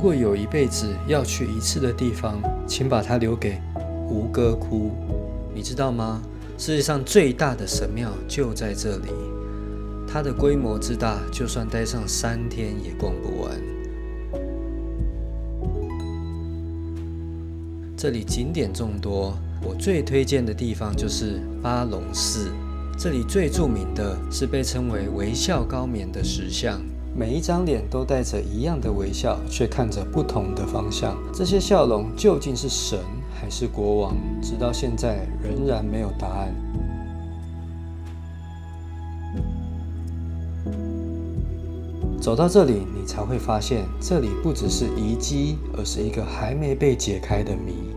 果有一辈子要去一次的地方，请把它留给吴哥窟。你知道吗？世界上最大的神庙就在这里，它的规模之大，就算待上3天也逛不完。这里景点众多，我最推荐的地方就是巴龙寺。这里最著名的是被称为微笑高棉的石像，每一张脸都带着一样的微笑，却看着不同的方向。这些笑容究竟是神还是国王，直到现在仍然没有答案。走到这里，你才会发现，这里不只是遗迹，而是一个还没被解开的谜。